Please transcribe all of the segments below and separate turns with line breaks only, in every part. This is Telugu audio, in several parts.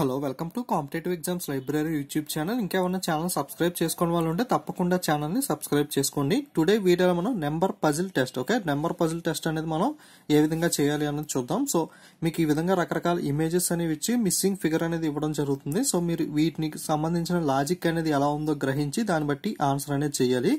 Hello welcome to competitive exams library YouTube channel. ఇంకేమన్నా ఛానల్ సబ్స్క్రైబ్ చేసుకోవడం వాళ్ళు ఉంటే తప్పకుండా ఛానల్ని సబ్స్క్రైబ్ చేసుకోండి. టుడే వీడియోలో మనం number puzzle test number puzzle test అనేది మనం ఏ విధంగా చేయాలి అన్నది చూద్దాం. సో మీకు ఈ విధంగా రకరకాల ఇమేజెస్ అనేవి ఇచ్చి మిస్సింగ్ ఫిగర్ అనేది ఇవ్వడం జరుగుతుంది. సో మీరు వీటికి సంబంధించిన లాజిక్ అనేది ఎలా ఉందో గ్రహించి దాన్ని బట్టి ఆన్సర్ అనేది చేయాలి.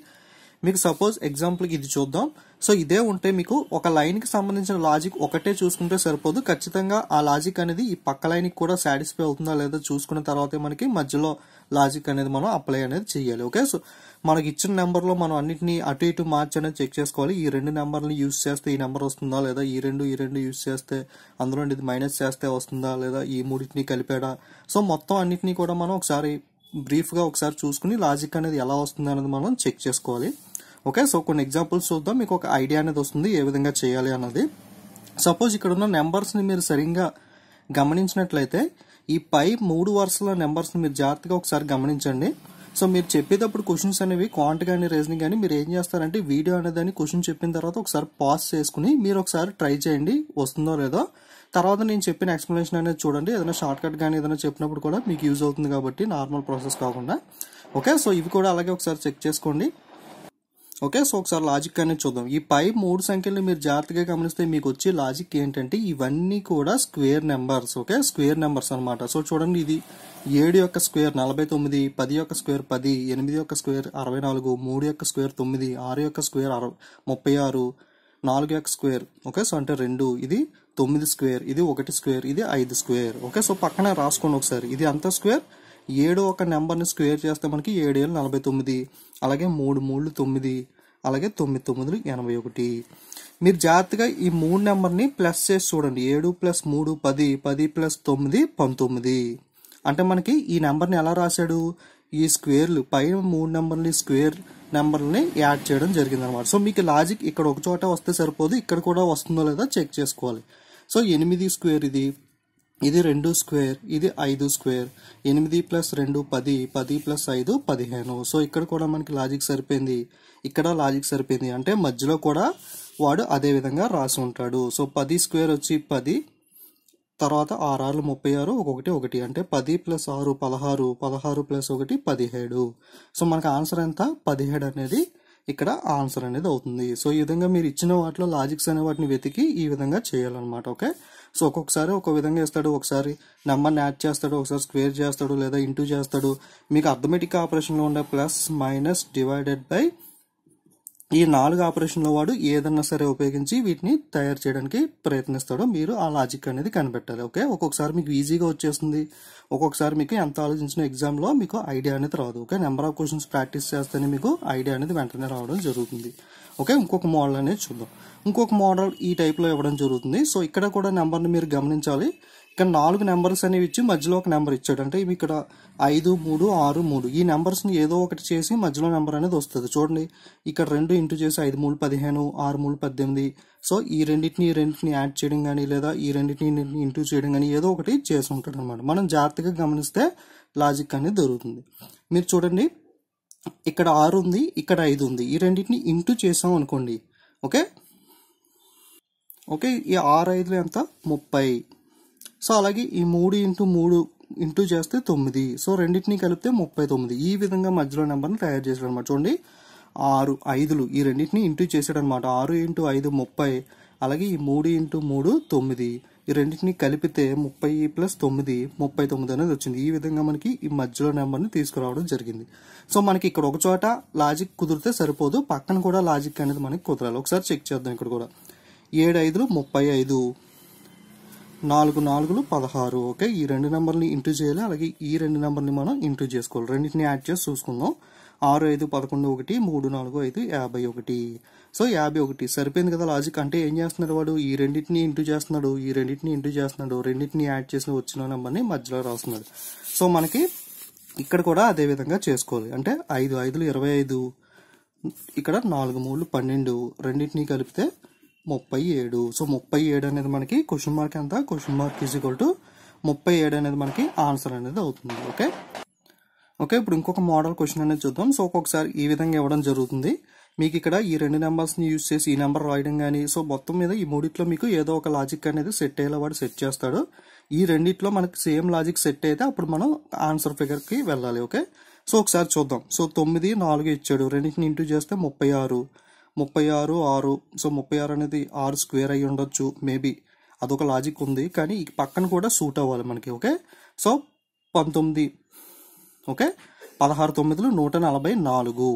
మీకు సపోజ్ ఎగ్జాంపుల్ ఇది చూద్దాం. సో ఇదే ఉంటే మీకు ఒక లైన్ కి సంబంధించిన లాజిక్ ఒకటే చూసుకుంటే సరిపోదు. ఖచ్చితంగా ఆ లాజిక్ అనేది ఈ పక్క లైన్ కి కూడా సాటిస్ఫై అవుతుందా లేదా చూసుకున్న తర్వాతే మనకి మధ్యలో లాజిక్ అనేది మనం అప్లై అనేది చేయాలి. ఓకే, సో మనకి ఇచ్చిన నెంబర్ లో మనం అన్నిటిని అటు ఇటు మార్చి అనేది చెక్ చేసుకోవాలి. ఈ రెండు నెంబర్ని యూజ్ చేస్తే ఈ నెంబర్ వస్తుందా లేదా, ఈ రెండు యూజ్ చేస్తే అందులో ఇది మైనస్ చేస్తే వస్తుందా లేదా, ఈ మూడింటిని కలిపాడా. సో మొత్తం అన్నిటినీ కూడా మనం ఒకసారి బ్రీఫ్ గా ఒకసారి చూసుకుని లాజిక్ అనేది ఎలా వస్తుంది అనేది మనం చెక్ చేసుకోవాలి. ఓకే, సో కొన్ని ఎగ్జాంపుల్స్ చూద్దాం, మీకు ఒక ఐడియా అనేది వస్తుంది ఏ విధంగా చేయాలి అన్నది. సపోజ్ ఇక్కడ ఉన్న నెంబర్స్ ని మీరు సరిగ్గా గమనించినట్లయితే ఈ పై 3 వరుసల నెంబర్స్ ని మీరు జాగ్రత్తగా ఒకసారి గమనించండి. సో మీరు చెప్పేటప్పుడు క్వశ్చన్స్ అనేవి క్వాంట్ కానీ రీజనింగ్ కానీ మీరు ఏం చేస్తారంటే వీడియో అనేది క్వశ్చన్ చెప్పిన తర్వాత ఒకసారి పాజ్ చేసుకుని మీరు ఒకసారి ట్రై చేయండి వస్తుందో లేదో. తర్వాత నేను చెప్పిన ఎక్స్ప్లెనేషన్ అనేది చూడండి. ఏదైనా షార్ట్ కట్ కానీ ఏదైనా చెప్పినప్పుడు కూడా మీకు యూజ్ అవుతుంది కాబట్టి, నార్మల్ ప్రాసెస్ కాకుండా. ఓకే, సో ఇవి కూడా అలాగే ఒకసారి చెక్ చేసుకోండి. ఓకే, సో ఒకసారి లాజిక్ అనేది చూద్దాం. ఈ పై 3 సంఖ్యలు మీరు జాగ్రత్తగా గమనిస్తే మీకు వచ్చే లాజిక్ ఏంటంటే ఇవన్నీ కూడా square numbers. Okay, square numbers అనమాట. సో చూడండి, ఇది 7 యొక్క స్క్వేర్ 49, 10 యొక్క స్క్వేర్ 10, 8 యొక్క స్క్వేర్ 64, 3 యొక్క స్క్వేర్ 9, 6 యొక్క స్క్వేర్ 36, 4 యొక్క స్క్వేర్. ఓకే, సో అంటే 2, ఇది 9 స్క్వేర్, ఇది 1 స్క్వేర్, ఇది 5 స్క్వేర్. ఓకే, సో పక్కన రాసుకోండి ఒకసారి. ఇది అంత స్క్వేర్. 7 ఒక నెంబర్ని స్క్వేర్ చేస్తే మనకి 7 7 49, అలాగే 3 3 9, అలాగే 9 9 81. మీరు జాగ్రత్తగా ఈ 3 నెంబర్ని ప్లస్ చేసి చూడండి. 7 + 3 10, 10 + 9 19. అంటే మనకి ఈ నెంబర్ని ఎలా రాశాడు, ఈ స్క్వేర్లు పైన 3 నెంబర్ని స్క్వేర్ నెంబర్ని యాడ్ చేయడం జరిగింది అనమాట. సో మీకు లాజిక్ ఇక్కడ ఒక చోట వస్తే సరిపోదు, ఇక్కడ కూడా వస్తుందో లేదో చెక్ చేసుకోవాలి. సో 8 స్క్వేర్, ఇది 2 స్క్వేర్, ఇది 5 స్క్వేర్, 8 + 2 10, 10 + 5 15. సో ఇక్కడ కూడా మనకి లాజిక్ సరిపోయింది, ఇక్కడ లాజిక్ సరిపోయింది. అంటే మధ్యలో కూడా వాడు అదే విధంగా రాసి ఉంటాడు. సో 10 స్క్వేర్ వచ్చి 10, తర్వాత 6 6 36, 1 1, అంటే 10 + 6 16, 16 + 1 17. సో మనకి ఆన్సర్ ఎంత 17 అనేది ఇక్కడ ఆన్సర్ అనేది అవుతుంది. సో ఈ విధంగా మీరు ఇచ్చిన వాటిలో లాజిక్స్ అనే వాటిని వెతికి ఈ విధంగా చేయాలన్నమాట. ఓకే, సో ఒక్కొక్కసారి ఒక విధంగా ఇస్తాడు, ఒకసారి నెంబర్ని యాడ్ చేస్తాడు, ఒకసారి స్క్వేర్ చేస్తాడు లేదా ఇంటూ చేస్తాడు. మీకు అర్థమెటిక్ ఆపరేషన్లో ఉండే ప్లస్ మైనస్ డివైడెడ్ బై ఈ 4 ఆపరేషన్లో వాడు ఏదన్నా సరే ఉపయోగించి వీటిని తయారు చేయడానికి ప్రయత్నిస్తాడో మీరు ఆ లాజిక్ అనేది కనిపెట్టాలి. ఓకే, ఒక్కొక్కసారి మీకు ఈజీగా వచ్చేస్తుంది, ఒక్కొక్కసారి మీకు ఎంత ఆలోచించిన ఎగ్జామ్లో మీకు ఐడియా అనేది రాదు. Okay, number of questions practice చేస్తేనే మీకు ఐడియా అనేది వెంటనే రావడం జరుగుతుంది. ఓకే, ఇంకొక మోడల్ అనేది చూద్దాం. ఇంకొక మోడల్ ఈ టైప్లో ఇవ్వడం జరుగుతుంది. సో ఇక్కడ కూడా నెంబర్ని మీరు గమనించాలి. ఇక్కడ 4 నెంబర్స్ అనేవి ఇచ్చి మధ్యలో ఒక నెంబర్ ఇచ్చాడు. అంటే ఇవి ఇక్కడ 5 3 6 3 ఈ నెంబర్స్ని ఏదో ఒకటి చేసి మధ్యలో నెంబర్ అనేది వస్తుంది. చూడండి, ఇక్కడ 2 ఇంటూ చేసి 5 3 15, 6 3 18. సో ఈ రెండింటిని యాడ్ చేయడం కానీ లేదా ఈ రెండింటిని ఇంటూ చేయడం కానీ ఏదో ఒకటి చేసి ఉంటాడు అనమాట. మనం జాగ్రత్తగా గమనిస్తే లాజిక్ అనేది దొరుకుతుంది. మీరు చూడండి, ఇక్కడ 6 ఉంది, ఇక్కడ 5 ఉంది. ఈ రెండింటిని ఇంటూ చేసాం అనుకోండి. ఓకే, ఈ 6 5 ఎంత 30. సో అలాగే ఈ 3 × 3 ఇంటూ చేస్తే 9. సో రెండింటిని కలిపితే 39. ఈ విధంగా మధ్యలో నెంబర్ని తయారు చేశాడు అనమాట. చూడండి, 6 5లు ఈ రెండింటిని ఇంటూ చేశాడు అనమాట. 6 × 5 30, అలాగే ఈ 3 × 3 9. ఈ రెండింటిని కలిపితే 30 + 9 39 అనేది వచ్చింది. ఈ విధంగా మనకి ఈ మధ్యలో నెంబర్ని తీసుకురావడం జరిగింది. సో మనకి ఇక్కడ ఒక చోట లాజిక్ కుదిరితే సరిపోదు, పక్కన కూడా లాజిక్ అనేది మనకి కుదరాలి. ఒకసారి చెక్ చేద్దాం. ఇక్కడ కూడా 7 5 35, 4 4 16. ఓకే, ఈ 2 నెంబర్ని ఇంటూ చేయాలి, అలాగే ఈ 2 నెంబర్ని మనం ఇంటూ చేసుకోవాలి. రెండింటిని యాడ్ చేసి చూసుకుందాం. 6 5 11 1, 3 4 5 51. సో 51 సరిపోయింది కదా లాజిక్. అంటే ఏం చేస్తున్నాడు వాడు, ఈ రెండింటిని ఇంటూ చేస్తున్నాడు, ఈ రెండింటిని ఇంటూ చేస్తున్నాడు, రెండింటిని యాడ్ చేసి వచ్చిన నెంబర్ని మధ్యలో రాస్తున్నాడు. సో మనకి ఇక్కడ కూడా అదే విధంగా చేసుకోవాలి. అంటే 5 5 25, ఇక్కడ 4 3 12, రెండింటిని కలిపితే 37. సో 37 అనేది మనకి క్వశ్చన్ మార్క్ ఎంత, క్వశ్చన్ మార్క్ = 37 అనేది మనకి ఆన్సర్ అనేది అవుతుంది. ఓకే, ఇప్పుడు ఇంకొక మోడల్ క్వశ్చన్ అనేది చూద్దాం. సో ఒక్కొక్కసారి ఈ విధంగా ఇవ్వడం జరుగుతుంది. మీకు ఇక్కడ ఈ రెండు నెంబర్స్ని యూజ్ చేసి ఈ నెంబర్ రాయడం కానీ, సో మొత్తం మీద ఈ మూడిట్లో మీకు ఏదో ఒక లాజిక్ అనేది సెట్ అయ్యేలా వాడు సెట్ చేస్తాడు. ఈ రెండిట్లో మనకి సేమ్ లాజిక్ సెట్ అయితే అప్పుడు మనం ఆన్సర్ ఫిగర్కి వెళ్ళాలి. ఓకే, సో ఒకసారి చూద్దాం. సో 9, 4 ఇచ్చాడు, రెండింటిని ఇంటూ చేస్తే 36, 36, 6. సో 36 అనేది 6 స్క్వేర్ అయ్యి ఉండొచ్చు, మేబీ అదొక లాజిక్ ఉంది, కానీ ఈ పక్కన కూడా సూట్ అవ్వాలి మనకి. Okay, so 19, okay 16 9 144.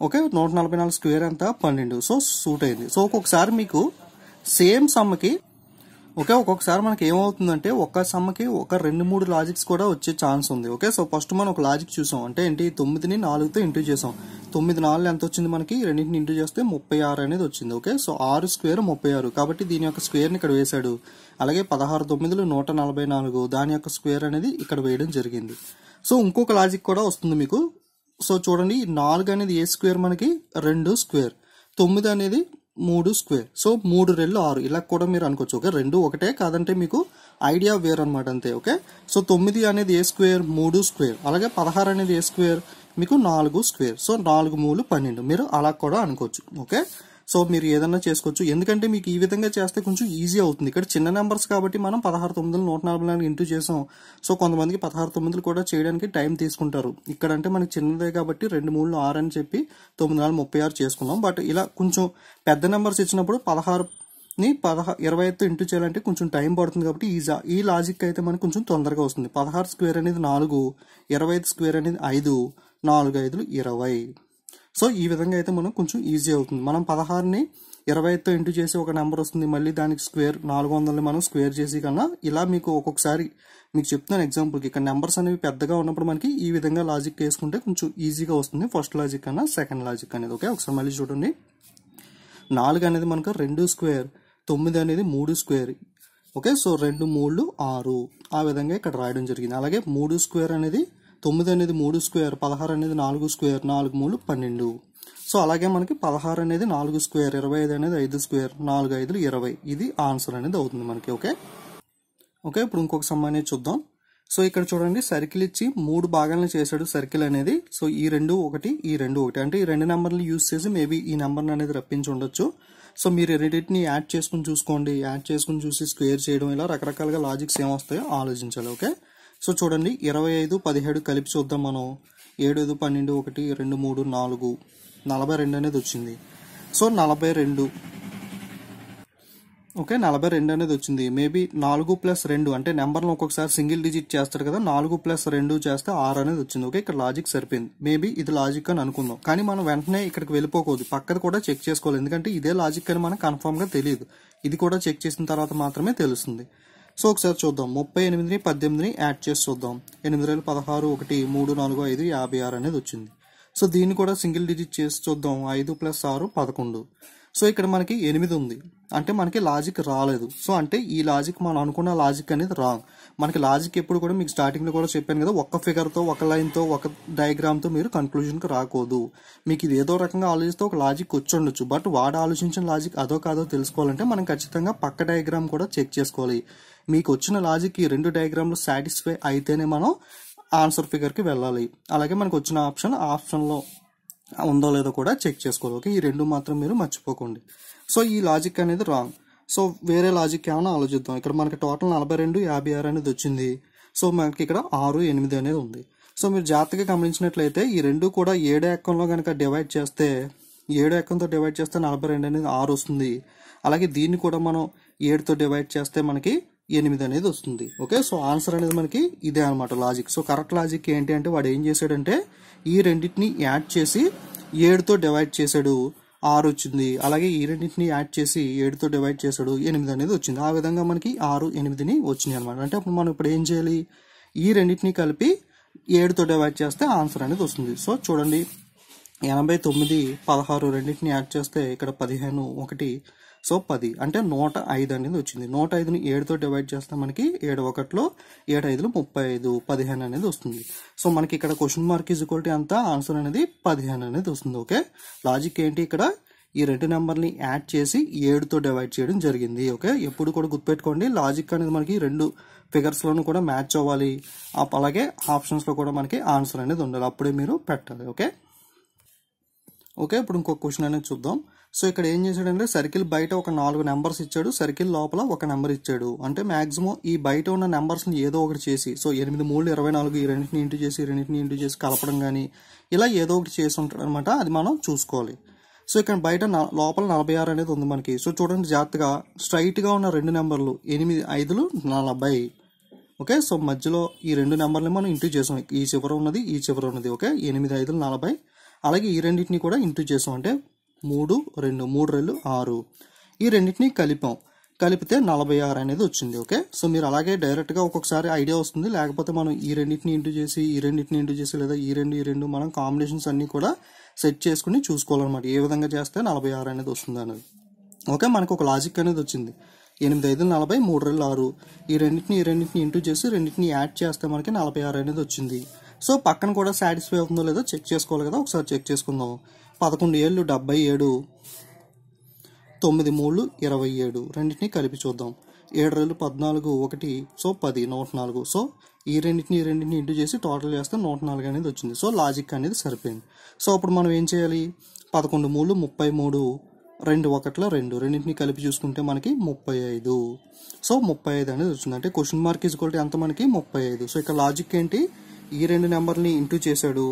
Okay, 144 square ఎంత 12. సో సూట్ అయింది. సో ఒక్కొక్కసారి మీకు సేమ్ సమ్మకి ఓకే, ఒక్కొక్కసారి మనకి ఏమవుతుందంటే ఒక్క సమ్మకి ఒక 2-3 లాజిక్స్ కూడా వచ్చే ఛాన్స్ ఉంది. ఓకే, సో ఫస్ట్ మనం ఒక లాజిక్ చూసాం, అంటే ఏంటి 9ని 4తో ఇంటూ చేసాం. 9 4 ఎంత వచ్చింది మనకి, రెండింటిని ఇంటూ చేస్తే 36 అనేది వచ్చింది. ఓకే, సో 6 స్క్వేర్ 36, కాబట్టి దీని యొక్క స్క్వేర్ని ఇక్కడ వేశాడు. అలాగే 16 9 144, దాని యొక్క స్క్వేర్ అనేది ఇక్కడ వేయడం జరిగింది. సో ఇంకొక లాజిక్ కూడా వస్తుంది మీకు. సో చూడండి, 4 అనేది ఏ స్క్వేర్ మనకి 2 స్క్వేర్, 9 అనేది 3 స్క్వేర్, సో 3 2 6 ఇలా కూడా మీరు అనుకోవచ్చు. ఓకే, 2 ఒకటే కాదంటే మీకు ఐడియా వేర్ అనమాట అంతే. ఓకే, సో 9 అనేది ఏ స్క్వేర్ 3 స్క్వేర్, అలాగే 16 అనేది ఏ స్క్వేర్ మీకు 4 స్క్వేర్, సో 4 3 12 మీరు అలా కూడా అనుకోవచ్చు. ఓకే, సో మీరు ఏదన్నా చేసుకోవచ్చు, ఎందుకంటే మీకు ఈ విధంగా చేస్తే కొంచెం ఈజీ అవుతుంది. ఇక్కడ చిన్న నెంబర్స్ కాబట్టి మనం 16 9 144 ఇంటూ చేసాం. సో కొంతమందికి 16 9 కూడా చేయడానికి టైం తీసుకుంటారు. ఇక్కడ అంటే మనకి చిన్నదే కాబట్టి 2 3 6 అని చెప్పి 9 4 36 చేసుకున్నాం. బట్ ఇలా కొంచెం పెద్ద నెంబర్స్ ఇచ్చినప్పుడు 16ని 25తో ఇంటూ చేయాలంటే కొంచెం టైం పడుతుంది, కాబట్టి ఈ లాజిక్ అయితే మనకు కొంచెం తొందరగా వస్తుంది. 16 స్క్వేర్ అనేది 4, 25 స్క్వేర్ అనేది 5, 4 5 20. సో ఈ విధంగా అయితే మనం కొంచెం ఈజీ అవుతుంది. మనం 16ని 25తో ఇంటూ చేసి ఒక నెంబర్ వస్తుంది, మళ్ళీ దానికి స్క్వేర్ 400ని మనం స్క్వేర్ చేసి కన్నా ఇలా మీకు ఒక్కొక్కసారి మీకు చెప్తున్నాను ఎగ్జాంపుల్కి. ఇక్కడ నెంబర్స్ అనేవి పెద్దగా ఉన్నప్పుడు మనకి ఈ విధంగా లాజిక్ వేసుకుంటే కొంచెం ఈజీగా వస్తుంది, ఫస్ట్ లాజిక్ కన్నా సెకండ్ లాజిక్ అనేది. ఓకే, ఒకసారి మళ్ళీ చూడండి, 4 అనేది మనకు 2 స్క్వేర్, 9 అనేది 3 స్క్వేర్. ఓకే, సో 2 3 6 ఆ విధంగా ఇక్కడ రాయడం జరిగింది. అలాగే 3 స్క్వేర్ అనేది 9 అనేది 3 స్క్వేర్, 16 అనేది 4 స్క్వేర్, 4 3 12. సో అలాగే మనకి 16 అనేది 4 స్క్వేర్, 25 అనేది 5 స్క్వేర్, 4 5 20. ఇది ఆన్సర్ అనేది అవుతుంది మనకి. ఓకే, ఓకే ఇప్పుడు ఇంకొక సమ్ అనేది చూద్దాం. సో ఇక్కడ చూడండి, సర్కిల్ ఇచ్చి 3 భాగాలను చేశాడు సర్కిల్ అనేది. సో ఈ 2 1, ఈ 2 1, అంటే ఈ 2 నెంబర్లు యూజ్ చేసి మేబీ ఈ నెంబర్ని అనేది రప్పించి ఉండొచ్చు. సో మీరు రెండింటిని యాడ్ చేసుకుని చూసుకోండి, యాడ్ చేసుకుని చూసి స్క్వేర్ చేయడం, ఇలా రకరకాలుగా లాజిక్స్ ఏమొస్తాయో ఆలోచించాలి. ఓకే, సో చూడండి, 25 17 కలిపి చూద్దాం మనం. 7 5 12 1 2 3 4 42 అనేది వచ్చింది. సో 42, ఓకే 42 అనేది వచ్చింది. మేబీ 4 + 2 అంటే నెంబర్ను ఒక్కొక్కసారి సింగిల్ డిజిట్ చేస్తాడు కదా, 4 + 2 చేస్తే 6 అనేది వచ్చింది. ఓకే, ఇక్కడ లాజిక్ సరిపోయింది. మేబీ ఇది లాజిక్ అని అనుకుందాం, కానీ మనం వెంటనే ఇక్కడికి వెళ్ళిపోకూడదు, పక్కది కూడా చెక్ చేసుకోవాలి. ఎందుకంటే ఇదే లాజిక్ అని మనకు కన్ఫర్మ్గా తెలియదు, ఇది కూడా చెక్ చేసిన తర్వాత మాత్రమే తెలుస్తుంది. సో ఒకసారి చూద్దాం, 38ని 18ని యాడ్ చేసి చూద్దాం. 8 2 16 1 3 4 5 56 అనేది వచ్చింది. సో దీన్ని కూడా సింగిల్ డిజిట్ చేసి చూద్దాం. 5 + 6 11. సో ఇక్కడ మనకి 8 ఉంది, అంటే మనకి లాజిక్ రాలేదు. సో అంటే ఈ లాజిక్ మనం అనుకున్న లాజిక్ అనేది రాంగ్. మనకి లాజిక్ ఎప్పుడు కూడా మీకు స్టార్టింగ్లో కూడా చెప్పాను కదా, ఒక్క ఫిగర్తో, ఒక లైన్తో, ఒక డయాగ్రామ్తో మీరు కన్క్లూజన్కి రాకూడదు. మీకు ఇది ఏదో రకంగా ఆలోచిస్తే ఒక లాజిక్ వచ్చి ఉండొచ్చు, బట్ వాడు ఆలోచించిన లాజిక్ అదో కాదో తెలుసుకోవాలంటే మనం ఖచ్చితంగా పక్క డయాగ్రామ్ కూడా చెక్ చేసుకోవాలి. మీకు వచ్చిన లాజిక్ ఈ 2 డయాగ్రామ్లు సాటిస్ఫై అయితేనే మనం ఆన్సర్ ఫిగర్కి వెళ్ళాలి. అలాగే మనకు వచ్చిన ఆప్షన్లో ఉందో లేదో కూడా చెక్ చేసుకోవాలి. ఓకే, ఈ 2 మాత్రం మీరు మర్చిపోకండి. సో ఈ లాజిక్ అనేది రాంగ్. సో వేరే లాజిక్ ఏమైనా ఆలోచిద్దాం. ఇక్కడ మనకి టోటల్ 42 56 అనేది వచ్చింది. సో మనకి ఇక్కడ 6 8 అనేది ఉంది. సో మీరు జాగ్రత్తగా గమనించినట్లయితే ఈ 2 కూడా 7 ఎక్కంలో కనుక డివైడ్ చేస్తే, 7 ఎక్కంతో డివైడ్ చేస్తే 42 అనేది 6 వస్తుంది. అలాగే దీన్ని కూడా మనం 7తో డివైడ్ చేస్తే మనకి 8 అనేది వస్తుంది. ఓకే, సో ఆన్సర్ అనేది మనకి ఇదే అనమాట లాజిక్. సో కరెక్ట్ లాజిక్ ఏంటి అంటే వాడు ఏం చేశాడంటే ఈ రెండింటిని యాడ్ చేసి 7తో డివైడ్ చేశాడు, 6 వచ్చింది. అలాగే ఈ రెండింటిని యాడ్ చేసి 7తో డివైడ్ చేశాడు, 8 అనేది వచ్చింది. ఆ విధంగా మనకి 6 8ని వచ్చినాయి అనమాట. అంటే అప్పుడు మనం ఇప్పుడు ఏం చేయాలి, ఈ రెండింటిని కలిపి 7తో డివైడ్ చేస్తే ఆన్సర్ అనేది వస్తుంది. సో చూడండి, 89 16 రెండింటిని యాడ్ చేస్తే ఇక్కడ 15 1, సో 10 అంటే 105 అనేది వచ్చింది. 105ని 7తో డివైడ్ చేస్తే మనకి 7 1లో 7 5 35 15 అనేది వస్తుంది. సో మనకి ఇక్కడ question mark is equal to ఎంత, ఆన్సర్ అనేది 15 అనేది వస్తుంది. ఓకే, లాజిక్ ఏంటి, ఇక్కడ ఈ 2 నెంబర్ని యాడ్ చేసి 7తో డివైడ్ చేయడం జరిగింది. ఓకే, ఎప్పుడు కూడా గుర్తుపెట్టుకోండి, లాజిక్ అనేది మనకి 2 ఫిగర్స్లోనూ కూడా మ్యాచ్ అవ్వాలి. అలాగే ఆప్షన్స్లో కూడా మనకి ఆన్సర్ అనేది ఉండాలి, అప్పుడే మీరు పెట్టాలి. ఓకే, ఓకే, ఇప్పుడు ఇంకొక క్వశ్చన్ అనేది చూద్దాం. సో ఇక్కడ ఏం చేశాడంటే సర్కిల్ బయట ఒక 4 నెంబర్స్ ఇచ్చాడు, సర్కిల్ లోపల ఒక నెంబర్ ఇచ్చాడు. అంటే మాక్సిమం ఈ బయట ఉన్న నెంబర్స్ని ఏదో ఒకటి చేసి, సో 8 3 24 ఈ రెండింటిని ఇంటూ చేసి రెండింటిని ఇంటూ చేసి కలపడం కానీ ఇలా ఏదో ఒకటి చేసి ఉంటాడు అనమాట. అది మనం చూసుకోవాలి. సో ఇక్కడ బయట లోపల 46 అనేది ఉంది మనకి. సో చూడండి జాగ్రత్తగా, స్ట్రైట్గా ఉన్న రెండు నెంబర్లు 8 5 40. ఓకే, సో మధ్యలో ఈ రెండు నెంబర్ని మనం ఇంటూ చేసాం. ఈ చివర ఉన్నది ఈ చివర ఉన్నది. ఓకే, 8 5 40. అలాగే ఈ రెండింటిని కూడా ఇంటూ చేసాం. అంటే 3 2 3 2 6. ఈ రెండింటిని కలిపితే 46 అనేది వచ్చింది. ఓకే, సో మీరు అలాగే డైరెక్ట్గా ఒక్కొక్కసారి ఐడియా వస్తుంది, లేకపోతే మనం ఈ రెండింటిని ఇంటూ చేసి ఈ రెండింటిని ఇంటూ చేసి లేదా ఈ రెండు మనం కాంబినేషన్స్ అన్ని కూడా సెట్ చేసుకుని చూసుకోవాలన్నమాట. ఏ విధంగా చేస్తే 46 అనేది వస్తుంది అనేది. ఓకే, మనకు ఒక లాజిక్ అనేది వచ్చింది. 8 5 40 3 2 6. ఈ రెండింటిని ఇంటూ చేసి రెండింటిని యాడ్ చేస్తే మనకి 46 అనేది వచ్చింది. సో పక్కన కూడా సాటిస్ఫై అవుతుందో లేదో చెక్ చేసుకోవాలి కదా, ఒకసారి చెక్ చేసుకుందాం. 11 7 77, 9 3 27. రెండింటిని కలిపి చూద్దాం. 7 2 14 1, సో 10 104. సో ఈ రెండింటిని ఇంటూ చేసి టోటల్ చేస్తే 104 అనేది వచ్చింది. సో లాజిక్ అనేది సరిపోయింది. సో అప్పుడు మనం ఏం చేయాలి? 11 3 33, 2 1 2. రెండింటిని కలిపి చూసుకుంటే మనకి 35. సో 35 అనేది వచ్చింది. అంటే క్వశ్చన్ మార్క్ ఈక్వల్ టు ఎంత మనకి 35. సో ఇక్కడ లాజిక్ ఏంటి? ఈ రెండు నెంబర్ని ఇంటూ చేశాడు,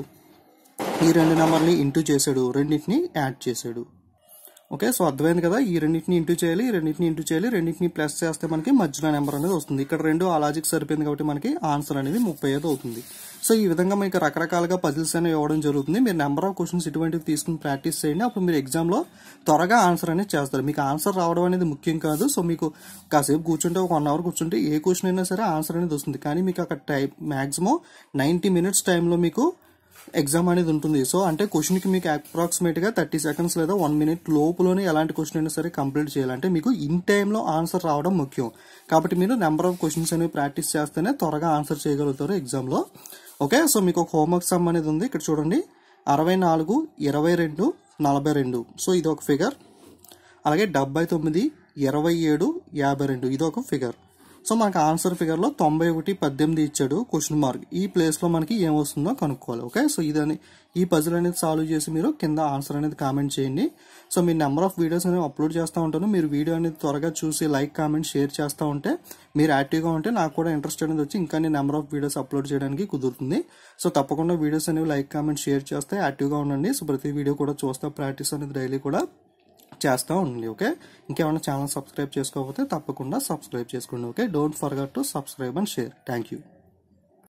ఈ రెండు నెంబర్ని ఇంటూ చేశాడు, రెండింటిని యాడ్ చేశాడు. ఓకే, సో అర్థమైంది కదా. ఈ రెండింటిని ఇంటూ చేయాలి, రెండింటిని ప్లస్ చేస్తే మనకి మధ్యలో నెంబర్ అనేది వస్తుంది. ఇక్కడ రెండు ఆ లాజిక్ సరిపోయింది కాబట్టి మనకి ఆన్సర్ అనేది 35 అవుతుంది. సో ఈ విధంగా మీకు రకరకాలుగా పజిల్స్ అనేవి ఇవ్వడం జరుగుతుంది. మీరు నెంబర్ ఆఫ్ క్వశ్చన్స్ ఇటువంటివి తీసుకుని ప్రాక్టీస్ చేయండి. అప్పుడు మీరు ఎగ్జామ్లో త్వరగా ఆన్సర్ అనేది చేస్తారు. మీకు ఆన్సర్ రావడం అనేది ముఖ్యం కాదు. సో మీకు కాసేపు కూర్చుంటే, ఒక 1 అవర్ కూర్చుంటే ఏ క్వశ్చన్ అయినా సరే ఆన్సర్ అనేది వస్తుంది. కానీ మీకు అక్కడ టైం మ్యాక్సిమం 90 minutes టైంలో మీకు ఎగ్జామ్ అనేది ఉంటుంది. సో అంటే క్వశ్చన్కి మీకు అప్రాక్సిమేట్గా 30 seconds లేదా 1 minute లోపులోనే ఎలాంటి క్వశ్చన్ అయినా సరే కంప్లీట్ చేయాలంటే మీకు ఇన్ టైంలో ఆన్సర్ రావడం ముఖ్యం. కాబట్టి మీరు నెంబర్ ఆఫ్ క్వశ్చన్స్ అనేవి ప్రాక్టీస్ చేస్తేనే త్వరగా ఆన్సర్ చేయగలుగుతారు ఎగ్జామ్లో. ఓకే, సో మీకు ఒక హోంవర్క్ సమ్ అనేది ఉంది. ఇక్కడ చూడండి, 64 22 42. సో ఇది ఒక ఫిగర్. అలాగే 79 27 52. ఇది ఒక ఫిగర్. సో మనకి ఆన్సర్ ఫిగర్లో 91 18 ఇచ్చాడు క్వశ్చన్ మార్క్. ఈ ప్లేస్లో మనకి ఏమొస్తుందో కనుక్కోవాలి. ఓకే, సో ఈ పజిల్ అనేది సాల్వ్ చేసి మీరు కింద ఆన్సర్ అనేది కామెంట్ చేయండి. So me number of videos అనేవి అప్లోడ్ చేస్తూ ఉంటాను. మీరు వీడియో అనేది త్వరగా చూసి లైక్ కామెంట్ షేర్ చేస్తూ ఉంటే, మీరు యాక్టివ్గా ఉంటే నాకు కూడా ఇంట్రెస్ట్ అనేది వచ్చి ఇంకా నేను నెంబర్ ఆఫ్ వీడియోస్ అప్లోడ్ చేయడానికి కుదురుతుంది. సో తప్పకుండా వీడియోస్ అనేవి లైక్ కామెంట్ షేర్ చేస్తే యాక్టివ్గా ఉండండి. సో ప్రతి వీడియో కూడా చూస్తా, ప్రాక్టీస్ అనేది డైలీ కూడా చేస్తూ ఉండండి. ఓకే, ఇంకేమైనా ఛానల్ సబ్స్క్రైబ్ చేసుకోకపోతే తప్పకుండా సబ్స్క్రైబ్ చేసుకోండి. Okay, don't forget to subscribe and share. Thank you.